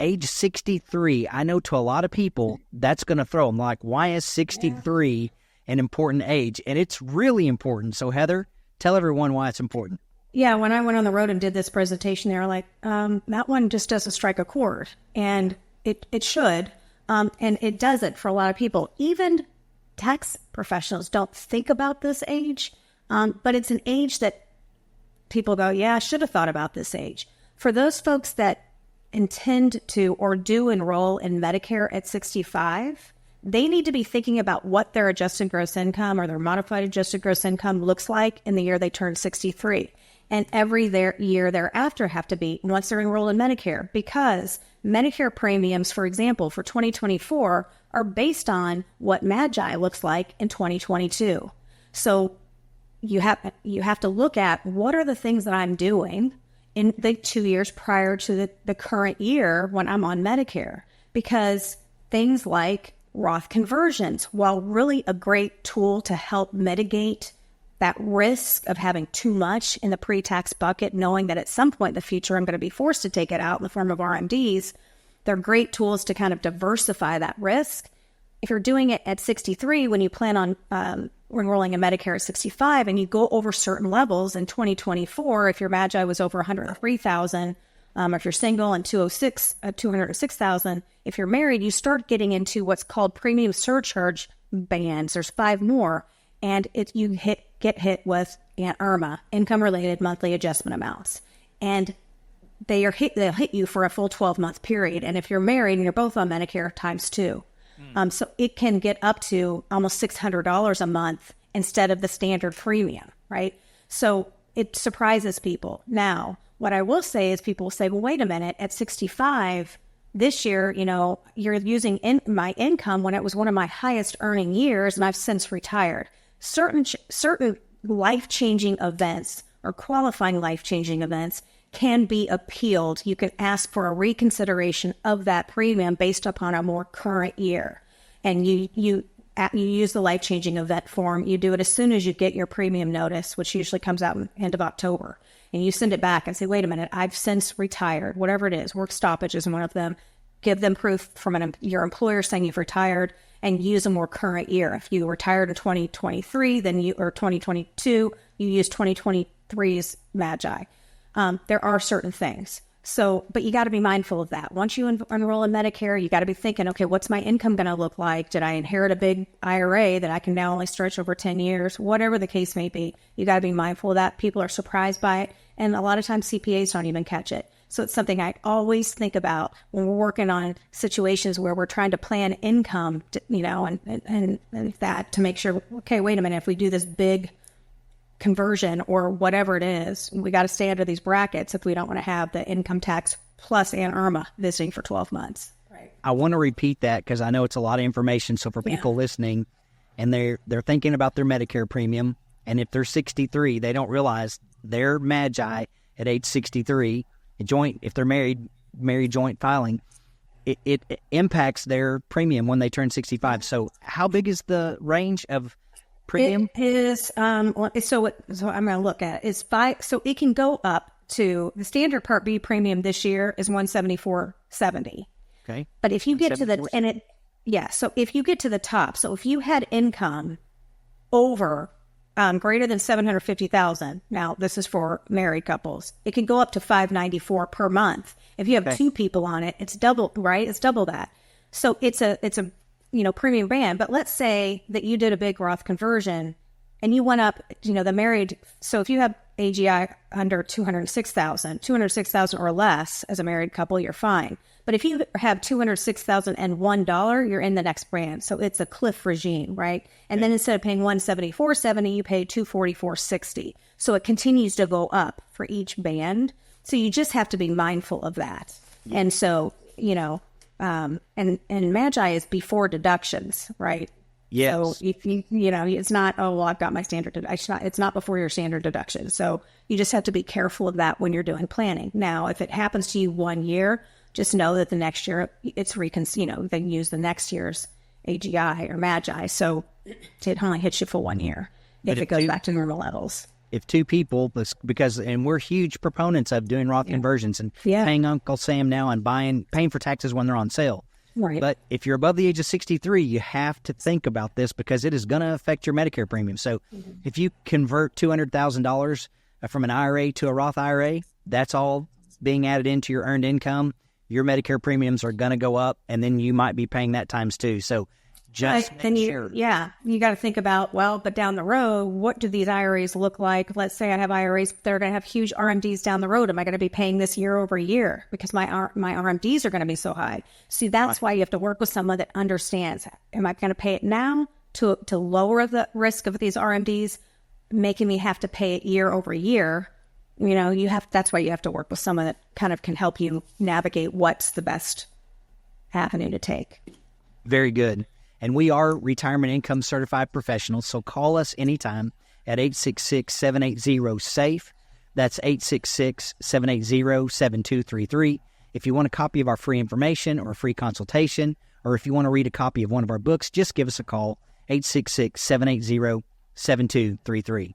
age 63, I know to a lot of people, that's going to throw them. Like, why is 63 an important age? And it's really important. So, Heather, tell everyone why it's important. Yeah, when I went on the road and did this presentation, they were like, that one just doesn't strike a chord. And it should. And it doesn't for a lot of people. Even tax professionals don't think about this age. But it's an age that people go, yeah, I should have thought about this age. For those folks that intend to or do enroll in Medicare at 65, they need to be thinking about what their adjusted gross income or their modified adjusted gross income looks like in the year they turn 63. And every year thereafter have to be once they're enrolled in Medicare, because Medicare premiums, for example, for 2024 are based on what MAGI looks like in 2022. So you have to look at what are the things that I'm doing in the 2 years prior to the current year when I'm on Medicare, because things like Roth conversions, while really a great tool to help mitigate that risk of having too much in the pre-tax bucket, knowing that at some point in the future I'm going to be forced to take it out in the form of RMDs, they're great tools to kind of diversify that risk. If you're doing it at 63, when you plan on enrolling in Medicare at 65 and you go over certain levels in 2024, if your MAGI was over 103,000, if you're single and 206,000, if you're married, you start getting into what's called premium surcharge bands. There's 5 more, and you get hit with IRMAA, income-related monthly adjustment amounts, and they'll hit you for a full 12-month period. And if you're married and you're both on Medicare, times 2. So it can get up to almost $600 a month instead of the standard premium, right? So it surprises people. Now, what I will say is people will say, well, wait a minute, at 65, this year, you're using my income when it was one of my highest earning years, and I've since retired. Certain life-changing events or qualifying life-changing events can be appealed. You can ask for a reconsideration of that premium based upon a more current year. And you use the life-changing event form. You do it as soon as you get your premium notice, which usually comes out in the end of October. And you send it back and say, wait a minute, I've since retired, whatever it is. Work stoppage is one of them. Give them proof from your employer saying you've retired, and use a more current year. If you retired in 2023, or 2022, you use 2023's MAGI. There are certain things. So, but you got to be mindful of that. Once you enroll in Medicare, you got to be thinking, okay, what's my income going to look like? Did I inherit a big IRA that I can now only stretch over 10 years? Whatever the case may be, you got to be mindful of that. People are surprised by it. And a lot of times CPAs don't even catch it. So it's something I always think about when we're working on situations where we're trying to plan income, and that to make sure, okay, wait a minute, if we do this big conversion or whatever it is, we got to stay under these brackets if we don't want to have the income tax plus and IRMAA visiting for 12 months. Right. I want to repeat that because I know it's a lot of information. So for people listening and they're thinking about their Medicare premium, and if they're 63, they don't realize their MAGI at age 63, if they're married joint filing, it impacts their premium when they turn 65. So how big is the range of premium? It is, so I'm going to look at it. It's 5, so it can go up to, the standard Part B premium this year is $174.70. Okay. But if you get to so if you get to the top, so if you had income over greater than $750,000, now this is for married couples, it can go up to $594 per month. If you have 2 people on it, it's double, right? It's double that. So it's a premium band. But let's say that you did a big Roth conversion and you went up, the married. So if you have AGI under 206,000 or less as a married couple, you're fine. But if you have $206,001, you're in the next brand. So it's a cliff regime, right? And then instead of paying $174.70, you pay $244.60. So it continues to go up for each band. So you just have to be mindful of that. Yeah. And so, and MAGI is before deductions, right? Yes. So if it's not, I've got my standard deduction. It's not before your standard deduction. So you just have to be careful of that when you're doing planning. Now, if it happens to you 1 year, just know that the next year it's they can use the next year's AGI or MAGI. So it only hits you for 1 year if it goes back to normal levels. if two people, and we're huge proponents of doing Roth conversions and paying Uncle Sam now and paying for taxes when they're on sale. Right. But if you're above the age of 63, you have to think about this because it is going to affect your Medicare premium. So if you convert $200,000 from an IRA to a Roth IRA, that's all being added into your earned income. Your Medicare premiums are going to go up, and then you might be paying that times two. So just make sure. Yeah, you got to think about, but down the road, what do these IRAs look like? Let's say I have IRAs, they're going to have huge RMDs down the road. Am I going to be paying this year over year because my RMDs are going to be so high? See, that's why you have to work with someone that understands. Am I going to pay it now to lower the risk of these RMDs, making me have to pay it year over year? That's why you have to work with someone that kind of can help you navigate what's the best avenue to take. Very good. And we are retirement income certified professionals, so call us anytime at 866-780-SAFE. That's 866-780-7233. If you want a copy of our free information or a free consultation, or if you want to read a copy of one of our books, just give us a call, 866-780-7233.